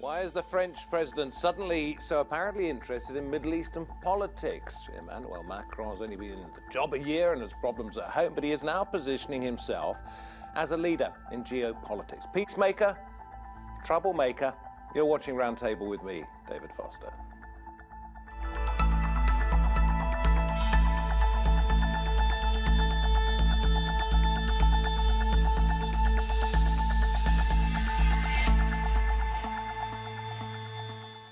Why is the French president suddenly so apparently interested in Middle Eastern politics? Emmanuel Macron's only been in the job a year and has problems at home, but he is now positioning himself as a leader in geopolitics. Peacemaker, troublemaker. You're watching Roundtable with me, David Foster.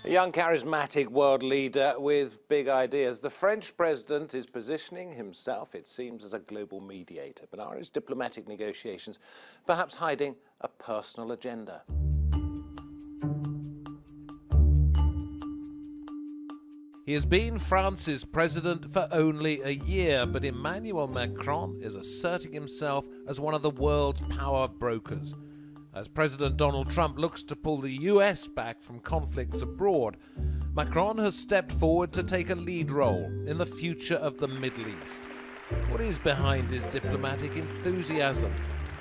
A young, charismatic world leader with big ideas. The French president is positioning himself, it seems, as a global mediator. But are his diplomatic negotiations perhaps hiding a personal agenda? He has been France's president for only a year, but Emmanuel Macron is asserting himself as one of the world's power brokers. As President Donald Trump looks to pull the US back from conflicts abroad, Macron has stepped forward to take a lead role in the future of the Middle East. What is behind his diplomatic enthusiasm?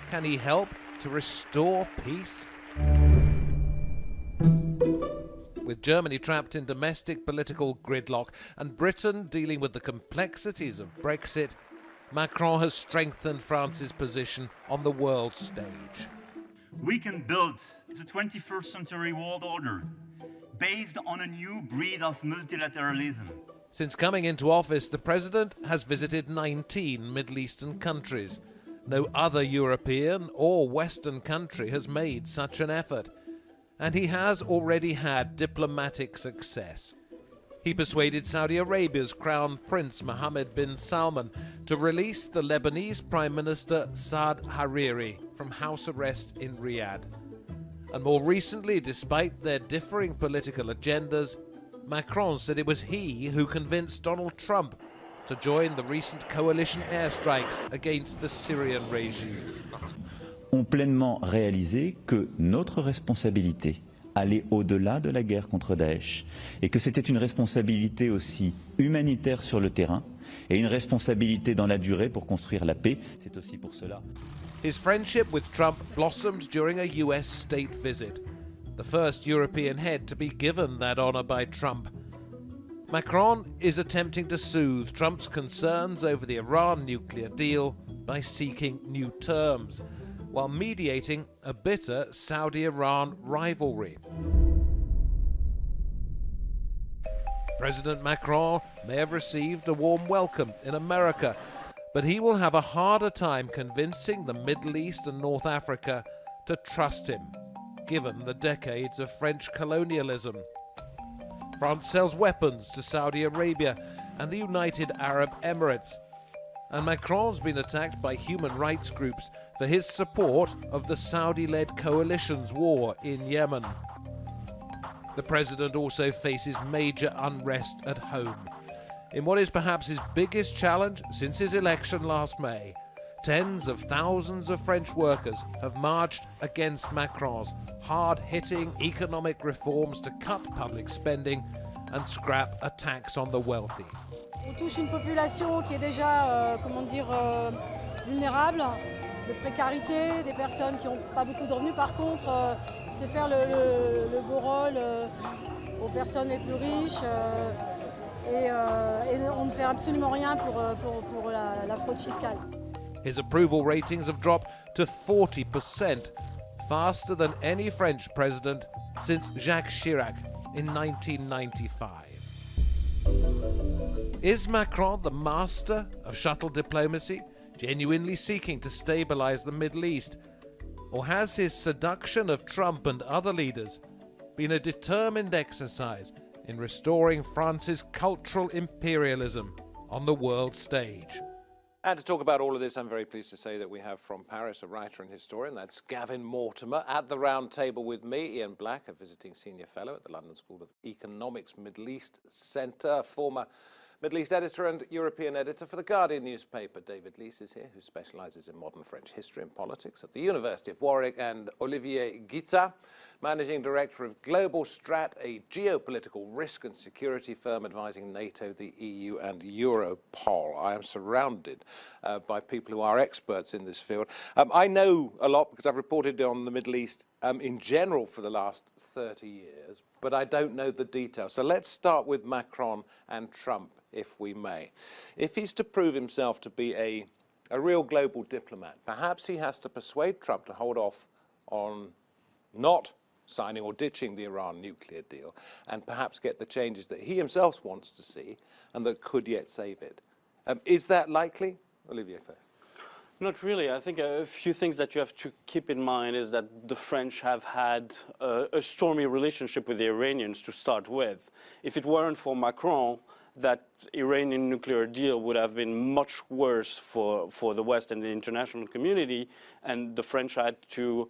Can he help to restore peace? With Germany trapped in domestic political gridlock and Britain dealing with the complexities of Brexit, Macron has strengthened France's position on the world stage. We can build the 21st century world order based on a new breed of multilateralism. Since coming into office, the president has visited 19 Middle Eastern countries. No other European or Western country has made such an effort. And he has already had diplomatic success. He persuaded Saudi Arabia's Crown Prince Mohammed bin Salman to release the Lebanese Prime Minister Saad Hariri from house arrest in Riyadh. And more recently, despite their differing political agendas, Macron said it was he who convinced Donald Trump to join the recent coalition airstrikes against the Syrian regime. Ont pleinement réalisé que notre responsabilité aller au-delà de la guerre contre Daesh et que c'était une responsabilité aussi humanitaire sur le terrain et une responsabilité dans la durée pour construire la paix. C'est aussi pour cela. His friendship with Trump blossomed during a US state visit, the first European head to be given that honor by Trump. Macron is attempting to soothe Trump's concerns over the Iran nuclear deal by seeking new terms, while mediating a bitter Saudi-Iran rivalry. President Macron may have received a warm welcome in America, but he will have a harder time convincing the Middle East and North Africa to trust him, given the decades of French colonialism. France sells weapons to Saudi Arabia and the United Arab Emirates, and Macron's been attacked by human rights groups for his support of the Saudi-led coalition's war in Yemen. The president also faces major unrest at home. In what is perhaps his biggest challenge since his election last May, tens of thousands of French workers have marched against Macron's hard-hitting economic reforms to cut public spending and scrap a tax on the wealthy. On touche une population qui est déjà, vulnérable, de précarité, des personnes qui n'ont pas beaucoup de revenus. Par contre, c'est faire le beau rôle aux personnes les plus riches et on ne fait absolument rien pour la fraude fiscale. His approval ratings have dropped to 40%, faster than any French president since Jacques Chirac in 1995. Is Macron the master of shuttle diplomacy, genuinely seeking to stabilize the Middle East? Or has his seduction of Trump and other leaders been a determined exercise in restoring France's cultural imperialism on the world stage? And to talk about all of this, I'm very pleased to say that we have from Paris a writer and historian, that's Gavin Mortimer. At the round table with me, Ian Black, a visiting senior fellow at the London School of Economics Middle East Centre, former Middle East editor and European editor for the Guardian newspaper. David Lees is here, who specialises in modern French history and politics at the University of Warwick, and Olivier Guitta, Managing Director of Global Strat, a geopolitical risk and security firm advising NATO, the EU and Europol. I am surrounded by people who are experts in this field. I know a lot because I've reported on the Middle East in general for the last 30 years, but I don't know the details. So let's start with Macron and Trump, if we may. If he's to prove himself to be a real global diplomat, perhaps he has to persuade Trump to hold off on not signing or ditching the Iran nuclear deal, and perhaps get the changes that he himself wants to see and that could yet save it. Is that likely? Olivier first. Not really. I think a few things that you have to keep in mind is that the French have had a stormy relationship with the Iranians to start with. If it weren't for Macron, that Iranian nuclear deal would have been much worse for the West and the international community, and the French had to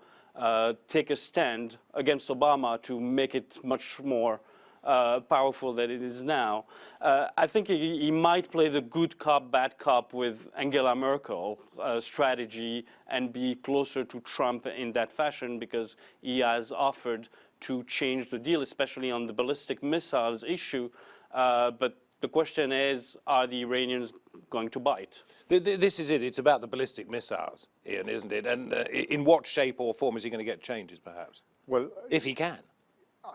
take a stand against Obama to make it much more powerful than it is now. I think he might play the good cop, bad cop with Angela Merkel strategy and be closer to Trump in that fashion, because he has offered to change the deal, especially on the ballistic missiles issue. But the question is, are the Iranians going to bite? This is it. It's about the ballistic missiles, Ian, isn't it? And in what shape or form is he going to get changes, perhaps? Well, if he can.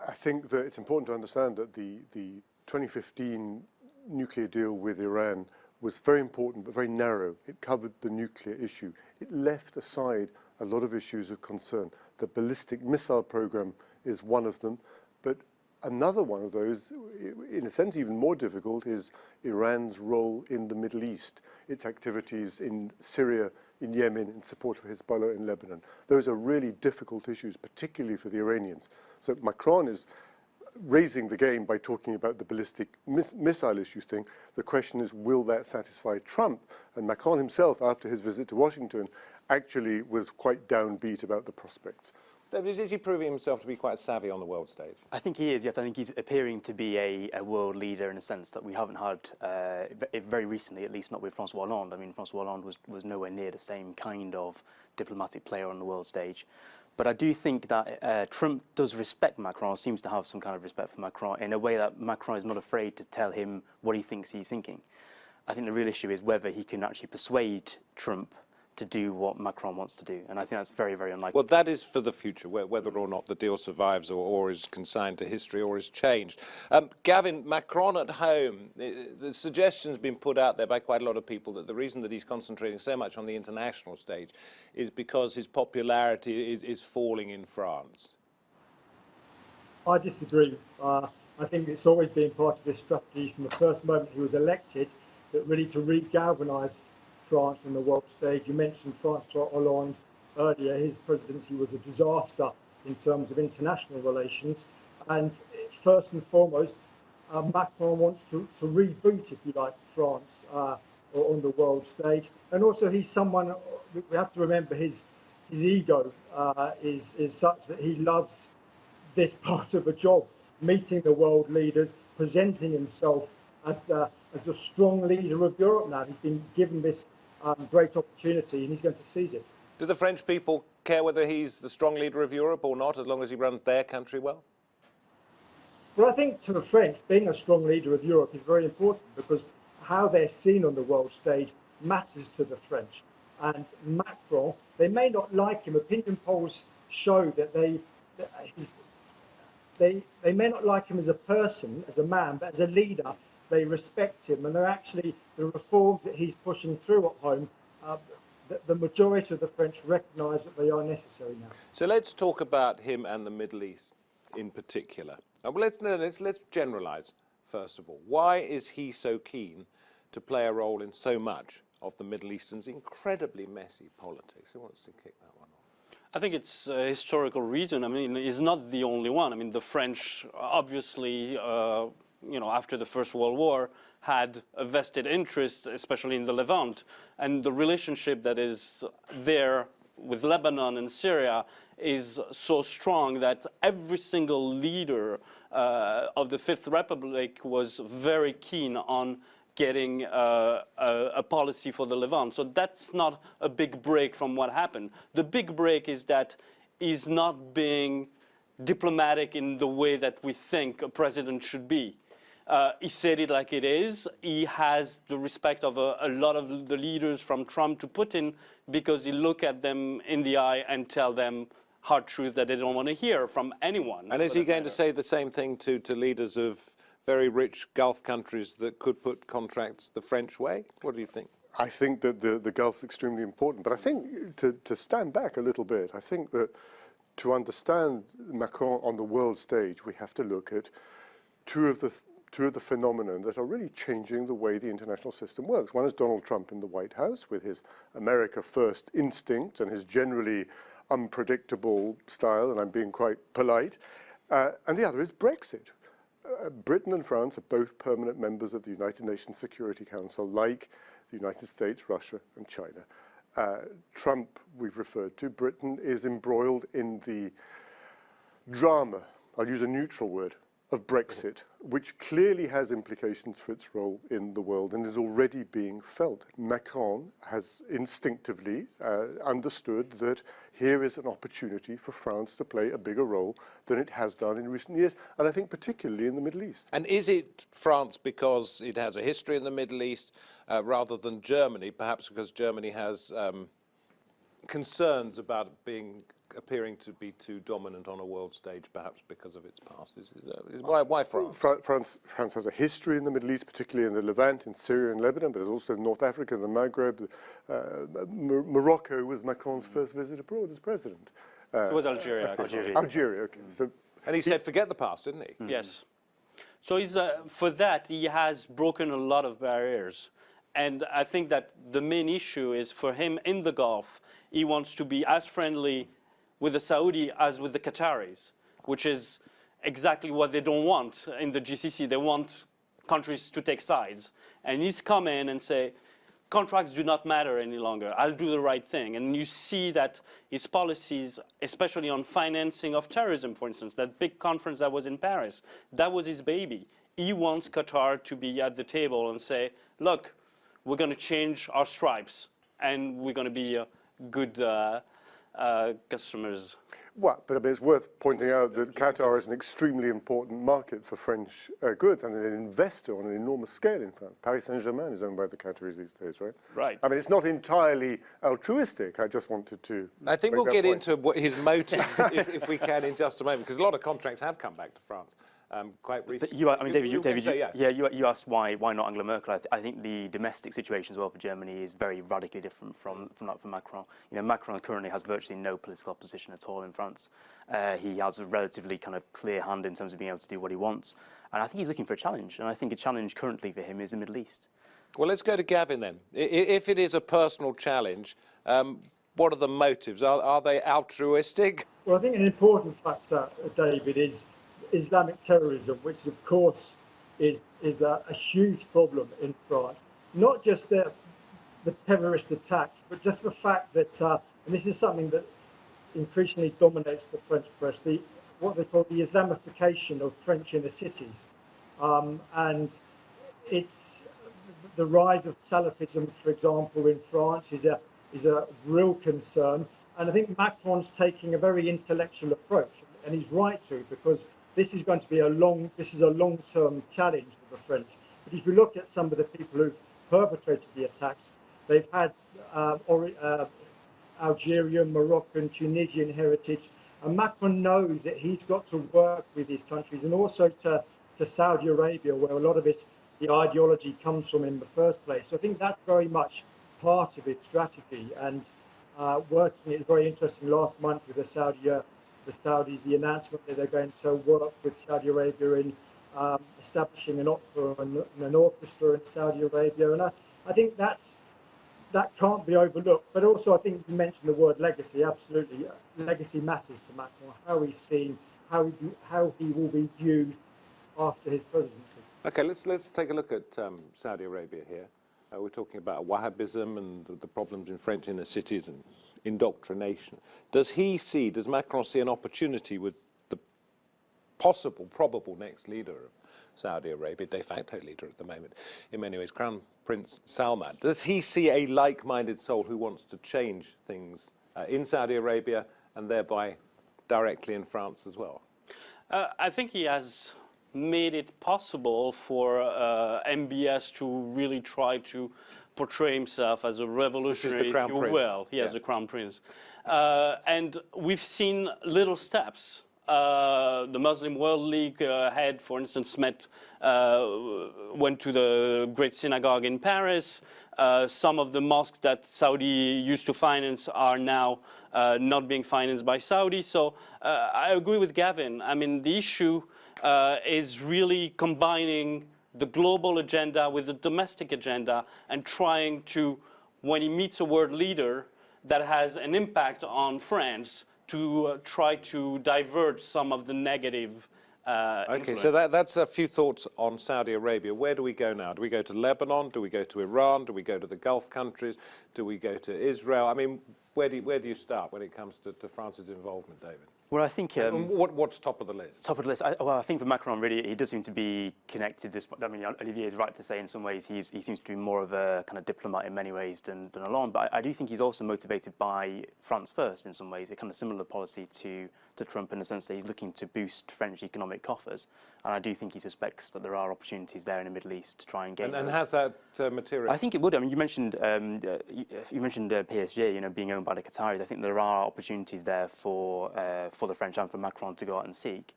I think that it's important to understand that the 2015 nuclear deal with Iran was very important but very narrow. It covered the nuclear issue. It left aside a lot of issues of concern. The ballistic missile program is one of them, but another one of those, in a sense even more difficult, is Iran's role in the Middle East, its activities in Syria, in Yemen, in support of Hezbollah in Lebanon. Those are really difficult issues, particularly for the Iranians. So Macron is raising the game by talking about the ballistic missile issue thing. The question is, will that satisfy Trump? And Macron himself, after his visit to Washington, actually was quite downbeat about the prospects. Is he proving himself to be quite savvy on the world stage? I think he is, yes. I think he's appearing to be a world leader in a sense that we haven't had very recently, at least not with François Hollande. I mean, François Hollande was nowhere near the same kind of diplomatic player on the world stage. But I do think that Trump does respect Macron, seems to have some kind of respect for Macron, in a way that Macron is not afraid to tell him what he thinks he's thinking. I think the real issue is whether he can actually persuade Trump to do what Macron wants to do. And I think that's very, very unlikely. Well, that is for the future, whether or not the deal survives or is consigned to history or is changed. Gavin, Macron at home, the suggestion's been put out there by quite a lot of people that the reason that he's concentrating so much on the international stage is because his popularity is falling in France. I disagree. I think it's always been part of his strategy from the first moment he was elected, that really to re-galvanise France on the world stage. You mentioned François Hollande earlier. His presidency was a disaster in terms of international relations. And first and foremost, Macron wants to reboot, if you like, France on the world stage. And also he's someone, we have to remember his ego is such that he loves this part of a job, meeting the world leaders, presenting himself as the strong leader of Europe now. He's been given this great opportunity and he's going to seize it. Do the French people care whether he's the strong leader of Europe or not, as long as he runs their country well? Well, I think to the French, being a strong leader of Europe is very important, because how they're seen on the world stage matters to the French. And Macron, they may not like him. Opinion polls show that they may not like him as a person, as a man, but as a leader, they respect him. And they're actually, the reforms that he's pushing through at home, the majority of the French recognise that they are necessary now. So let's talk about him and the Middle East in particular. Well, let's generalise first of all. Why is he so keen to play a role in so much of the Middle Eastern's incredibly messy politics? Who wants to kick that one off? I think it's a historical reason. I mean, he's not the only one. I mean, the French obviously, after the First World War, had a vested interest, especially in the Levant, and the relationship that is there with Lebanon and Syria is so strong that every single leader of the Fifth Republic was very keen on getting a policy for the Levant. So that's not a big break from what happened. The big break is that he's not being diplomatic in the way that we think a president should be. He said it like it is. He has the respect of a lot of the leaders from Trump to Putin because he look at them in the eye and tell them hard truth that they don't want to hear from anyone. And is he going to say the same thing to leaders of very rich Gulf countries that could put contracts the French way? What do you think? I think that the Gulf is extremely important, but I think to stand back a little bit, I think that to understand Macron on the world stage, we have to look at two of the phenomena that are really changing the way the international system works. One is Donald Trump in the White House with his America First instinct and his generally unpredictable style, and I'm being quite polite. And the other is Brexit. Britain and France are both permanent members of the United Nations Security Council, like the United States, Russia, and China. Trump, we've referred to. Britain is embroiled in the drama, I'll use a neutral word, of Brexit, which clearly has implications for its role in the world and is already being felt. Macron has instinctively understood that here is an opportunity for France to play a bigger role than it has done in recent years, and I think particularly in the Middle East. And is it France because it has a history in the Middle East rather than Germany, perhaps because Germany has concerns about appearing to be too dominant on a world stage, perhaps because of its past? Why France? France has a history in the Middle East, particularly in the Levant, in Syria and Lebanon, but there's also North Africa, the Maghreb. Morocco was Macron's first visit abroad as president. It was Algeria. Algeria, okay. So, and he said, forget the past, didn't he? Yes. So for that, he has broken a lot of barriers. And I think that the main issue is for him in the Gulf, he wants to be as friendly with the Saudi as with the Qataris, which is exactly what they don't want in the GCC. They want countries to take sides. And he's come in and say, contracts do not matter any longer. I'll do the right thing. And you see that his policies, especially on financing of terrorism, for instance, that big conference that was in Paris, that was his baby. He wants Qatar to be at the table and say, look, we're going to change our stripes and we're going to be good customers. Well, but I mean, it's worth pointing out that Qatar is an extremely important market for French goods and an investor on an enormous scale in France. Paris Saint-Germain is owned by the Qataris these days, right? Right. I mean, it's not entirely altruistic. I just wanted to. I think we'll get into his motives if we can in just a moment, because a lot of contracts have come back to France. Quite recently. You asked why not Angela Merkel. I think the domestic situation as well for Germany is very radically different from that for Macron. You know, Macron currently has virtually no political opposition at all in France. He has a relatively kind of clear hand in terms of being able to do what he wants, and I think he's looking for a challenge. And I think a challenge currently for him is the Middle East. Well, let's go to Gavin then. If it is a personal challenge, what are the motives? Are they altruistic? Well, I think an important factor, David, is Islamic terrorism, which of course is a huge problem in France. Not just the terrorist attacks, but just the fact that, and this is something that increasingly dominates the French press, what they call the Islamification of French inner cities. And it's the rise of Salafism, for example, in France is a real concern. And I think Macron's taking a very intellectual approach, and he's right to, because this is going to be a long-term challenge for the French. But if you look at some of the people who've perpetrated the attacks, they've had Algerian, Moroccan, Tunisian heritage, and Macron knows that he's got to work with these countries, and also to Saudi Arabia, where a lot of the ideology comes from in the first place. So I think that's very much part of its strategy, and working, it's very interesting last month with the Saudis, the announcement that they're going to work with Saudi Arabia in establishing an opera and an orchestra in Saudi Arabia. And I think that can't be overlooked. But also, I think you mentioned the word legacy. Absolutely. Legacy matters to Macron, how he's seen, how he will be viewed after his presidency. Okay, let's take a look at Saudi Arabia here. We're talking about Wahhabism and the problems in French inner cities and indoctrination. Does Macron see an opportunity with the probable next leader of Saudi Arabia, de facto leader at the moment, in many ways, Crown Prince Salman? Does he see a like-minded soul who wants to change things in Saudi Arabia and thereby directly in France as well? I think he has made it possible for MBS to really try to portray himself as a revolutionary, if you will. He is the Crown Prince. And we've seen little steps. The Muslim World League head, for instance, went to the Great Synagogue in Paris. Some of the mosques that Saudi used to finance are now not being financed by Saudi. So I agree with Gavin. I mean, the issue is really combining the global agenda with the domestic agenda and trying to, when he meets a world leader that has an impact on France, to try to divert some of the negative Okay, influence. so that's a few thoughts on Saudi Arabia. Where do we go now? Do we go to Lebanon? Do we go to Iran? Do we go to the Gulf countries? Do we go to Israel? I mean, where do you start when it comes to France's involvement, David? Well, I think what's top of the list? Top of the list. I think for Macron, really, he does seem to be connected. I mean, Olivier is right to say in some ways he seems to be more of a kind of diplomat in many ways than Hollande. But I do think he's also motivated by France first in some ways, a kind of similar policy to Trump in the sense that he's looking to boost French economic coffers. And I do think he suspects that there are opportunities there in the Middle East to try and gain. And has that material? I think it would. I mean, you mentioned PSG, being owned by the Qataris. I think there are opportunities there for the French and for Macron to go out and seek.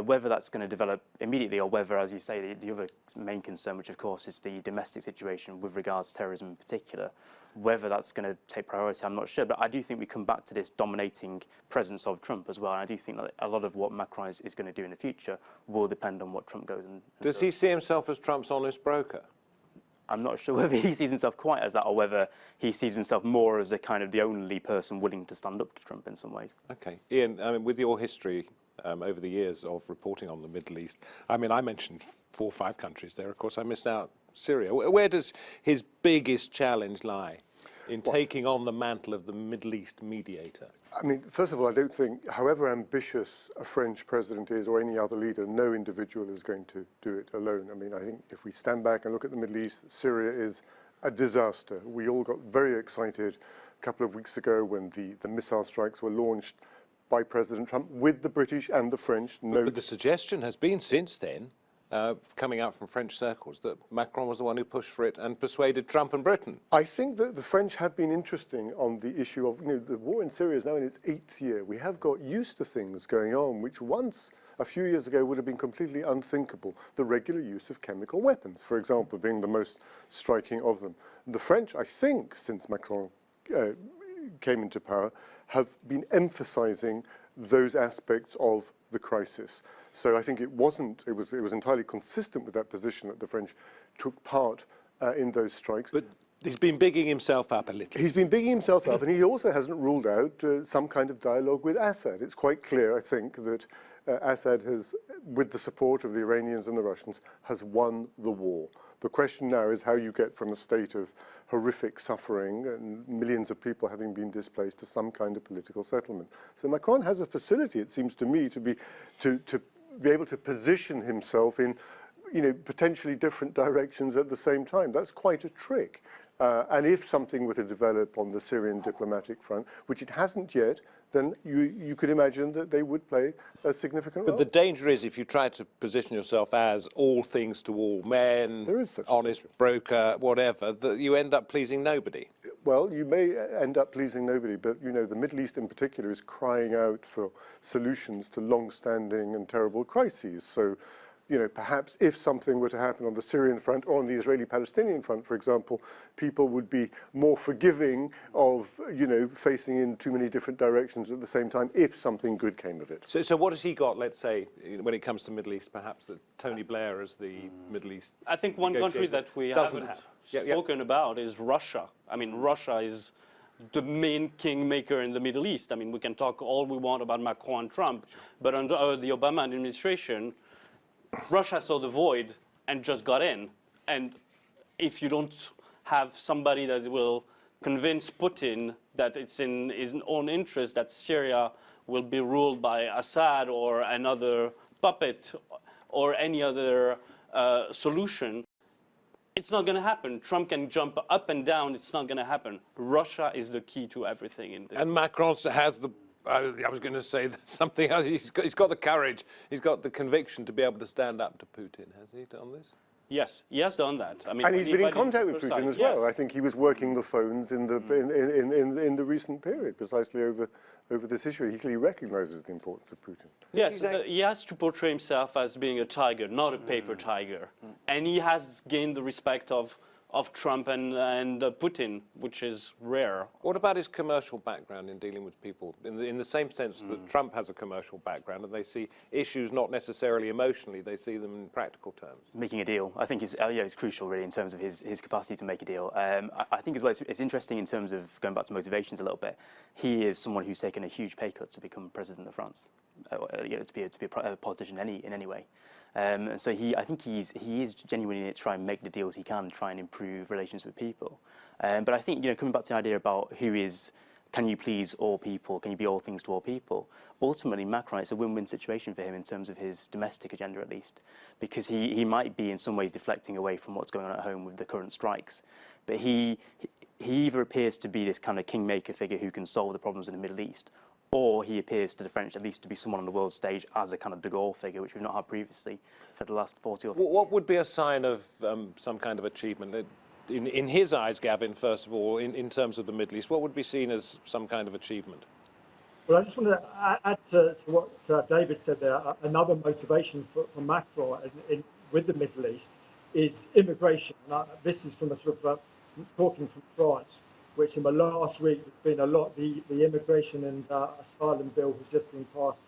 Whether that's going to develop immediately or whether, as you say, the other main concern, which of course is the domestic situation with regards to terrorism in particular, whether that's going to take priority, I'm not sure. But I do think we come back to this dominating presence of Trump as well. And I do think that a lot of what Macron is going to do in the future will depend on what Trump goes and does he see himself as Trump's honest broker? I'm not sure whether he sees himself quite as that or whether he sees himself more as a kind of the only person willing to stand up to Trump in some ways. Okay. Ian, I mean, with your history over the years of reporting on the Middle East, I mean, I mentioned 4 or 5 countries there. Of course, I missed out Syria. Where does his biggest challenge lie in taking on the mantle of the Middle East mediator? I mean, first of all, I don't think, however ambitious a French president is or any other leader, no individual is going to do it alone. I mean, I think if we stand back and look at the Middle East, Syria is a disaster. We all got very excited a couple of weeks ago when the missile strikes were launched by President Trump with the British and the French. But the suggestion has been since then, coming out from French circles, that Macron was the one who pushed for it and persuaded Trump and Britain. I think that the French have been interesting on the issue of, the war in Syria is now in its 8th year. We have got used to things going on, which once, a few years ago, would have been completely unthinkable. The regular use of chemical weapons, for example, being the most striking of them. The French, I think, since Macron came into power, have been emphasizing those aspects of the crisis. So I think it was entirely consistent with that position that the French took part in those strikes. But he's been bigging himself up a little. He's been bigging himself up, and he also hasn't ruled out some kind of dialogue with Assad. It's quite clear, I think, that Assad has, with the support of the Iranians and the Russians, has won the war. The question now is how you get from a state of horrific suffering and millions of people having been displaced to some kind of political settlement. So Macron has a facility, it seems to me, to be able to position himself in, potentially different directions at the same time. That's quite a trick. And if something were to develop on the Syrian diplomatic front, which it hasn't yet, then you could imagine that they would play a significant role. But the danger is if you try to position yourself as all things to all men, honest broker, whatever, that you end up pleasing nobody. Well, you may end up pleasing nobody, but the Middle East in particular is crying out for solutions to long-standing and terrible crises. So, perhaps if something were to happen on the Syrian front or on the Israeli-Palestinian front, for example, people would be more forgiving of, facing in too many different directions at the same time if something good came of it. So what has he got, let's say, when it comes to Middle East, perhaps that Tony Blair as the Middle East I think one country that we haven't spoken about is Russia. I mean, Russia is the main kingmaker in the Middle East. I mean, we can talk all we want about Macron and Trump, but under the Obama administration, Russia saw the void and just got in. And if you don't have somebody that will convince Putin that it's in his own interest that Syria will be ruled by Assad or another puppet or any other solution, it's not going to happen. Trump can jump up and down. It's not going to happen. Russia is the key to everything in this. And Macron has the I was going to say something else. He's got the courage, he's got the conviction to be able to stand up to Putin. Has he done this? Yes, he has done that. I mean, And he's been in contact with Putin as well. Yes. I think he was working the phones in the recent period, precisely over this issue. He clearly recognises the importance of Putin. Yes, he has to portray himself as being a tiger, not a paper tiger. And he has gained the respect of Trump and Putin, which is rare. What about his commercial background in dealing with people? In the same sense that Trump has a commercial background and they see issues not necessarily emotionally, they see them in practical terms. Making a deal, I think, is crucial, really, in terms of his capacity to make a deal. I think as well, it's interesting in terms of going back to motivations a little bit. He is someone who's taken a huge pay cut to become president of France, to be a politician in any way. So I think he is genuinely in it to try and make the deals he can, try and improve relations with people. But I think, coming back to the idea about can you please all people, can you be all things to all people? Ultimately, Macron, it's a win-win situation for him in terms of his domestic agenda, at least, because he might be in some ways deflecting away from what's going on at home with the current strikes. But he either appears to be this kind of kingmaker figure who can solve the problems in the Middle East, or he appears to the French, at least, to be someone on the world stage as a kind of de Gaulle figure, which we've not had previously for the last 40 or 50 years. What would be a sign of some kind of achievement? In his eyes, Gavin, first of all, in terms of the Middle East, what would be seen as some kind of achievement? Well, I just want to add to what David said there. Another motivation for Macron with the Middle East is immigration. This is from a sort of talking from France, which in the last week there's been a lot. The immigration and asylum bill has just been passed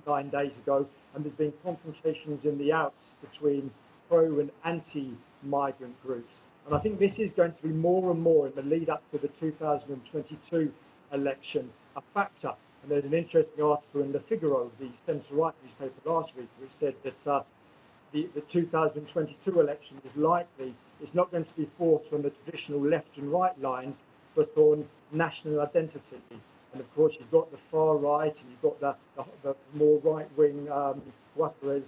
9 days ago, and there's been confrontations in the Alps between pro and anti-migrant groups. And I think this is going to be more and more in the lead up to the 2022 election a factor. And there's an interesting article in the Figaro, the centre-right newspaper last week, which said that the 2022 election is likely, it's not going to be fought on the traditional left and right lines, but on national identity. And of course, you've got the far right, and you've got the more right-wing Ouattara,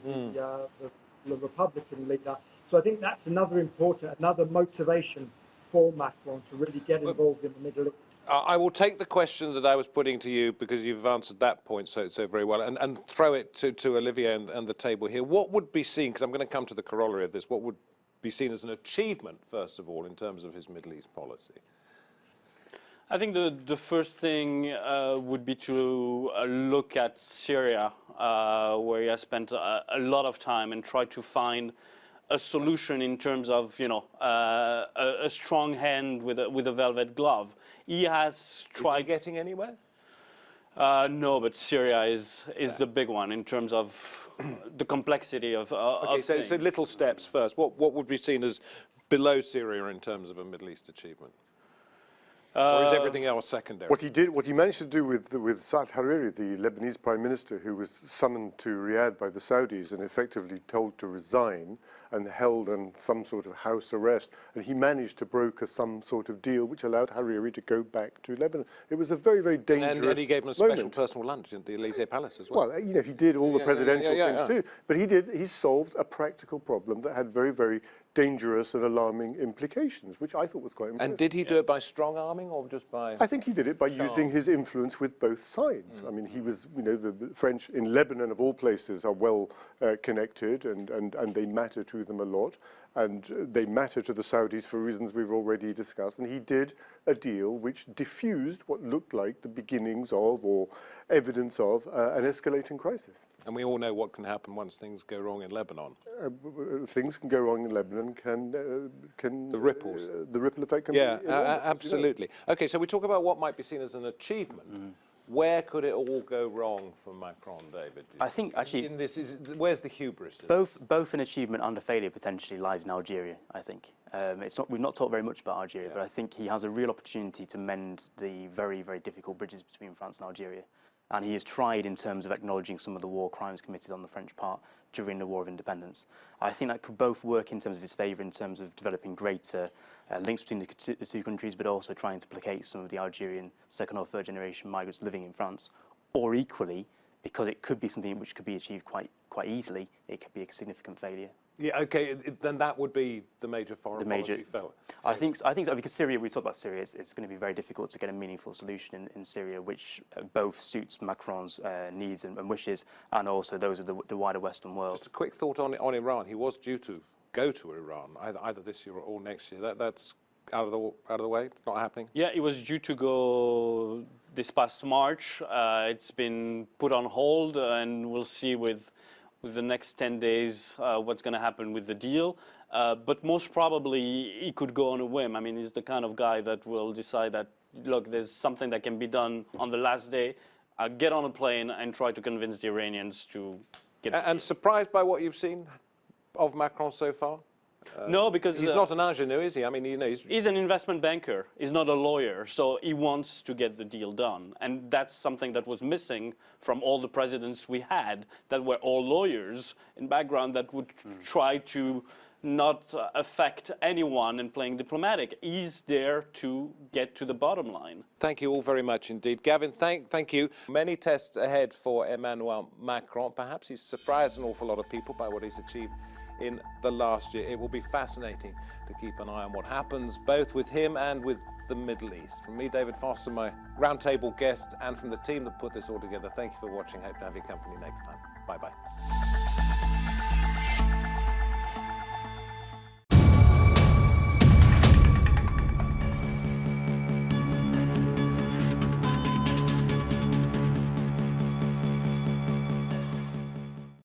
the Republican leader. So I think that's another motivation for Macron to really get involved in the Middle East. I will take the question that I was putting to you, because you've answered that point so very well, and throw it to Olivier and the table here. What would be seen, because I'm going to come to the corollary of this, what would be seen as an achievement, first of all, in terms of his Middle East policy? I think the first thing would be to look at Syria, where he has spent a lot of time and tried to find a solution in terms of, a strong hand with a velvet glove. He has tried. Is he getting anywhere? No, but Syria is the big one in terms of the complexity of Okay, so little steps first. What would be seen as below Syria in terms of a Middle East achievement? Or is everything else secondary? What he managed to do with Saad Hariri, the Lebanese prime minister, who was summoned to Riyadh by the Saudis and effectively told to resign and held on some sort of house arrest, and he managed to broker some sort of deal which allowed Hariri to go back to Lebanon. It was a very, very dangerous And he gave him a special moment. personal lunch at the Elysee Palace as well. Well, he did all the presidential things too, but he solved a practical problem that had very, very dangerous and alarming implications, which I thought was quite impressive. And did he do it by strong arming or just by... I think he did it by using his influence with both sides. I mean, he was, the French in Lebanon, of all places, are well connected and they matter to them a lot. And they matter to the Saudis for reasons we've already discussed. And he did a deal which diffused what looked like the beginnings of, or evidence of, an escalating crisis. And we all know what can happen once things go wrong in Lebanon. Things can go wrong in Lebanon, can the ripples. The ripple effect can be enormous, absolutely. Okay, so we talk about what might be seen as an achievement. Where could it all go wrong for Macron, David? I think actually in this where's the hubris? Both an achievement and a failure potentially lies in Algeria. I think we've not talked very much about Algeria, but I think he has a real opportunity to mend the very, very difficult bridges between France and Algeria. And he has tried in terms of acknowledging some of the war crimes committed on the French part during the War of Independence. I think that could both work in terms of his favour, in terms of developing greater links between the two countries, but also trying to placate some of the Algerian second or third generation migrants living in France. Or equally, because it could be something which could be achieved quite easily, it could be a significant failure. Yeah, okay, then that would be the major foreign policy failure. I think so, because Syria, we talked about Syria, it's going to be very difficult to get a meaningful solution in Syria, which both suits Macron's needs and wishes, and also those of the wider Western world. Just a quick thought on Iran. He was due to go to Iran either this year or next year. That's out of the way. It's not happening. Yeah, it was due to go this past March. It's been put on hold, and we'll see with the next 10 days what's going to happen with the deal. But most probably he could go on a whim. I mean, he's the kind of guy that will decide that, look, there's something that can be done on the last day. I'll get on a plane and try to convince the Iranians to get... And surprised by what you've seen of Macron so far? No, because he's not an ingenue, is he? I mean, he's an investment banker. He's not a lawyer, so he wants to get the deal done, and that's something that was missing from all the presidents we had, that were all lawyers in background that would try to not affect anyone in playing diplomatic. He's there to get to the bottom line. Thank you all very much indeed. Gavin, thank you. Many tests ahead for Emmanuel Macron. Perhaps he's surprised an awful lot of people by what he's achieved in the last year. It will be fascinating to keep an eye on what happens both with him and with the Middle East. From me, David Foster, my roundtable guest, and from the team that put this all together, thank you for watching. Hope to have your company next time. Bye-bye.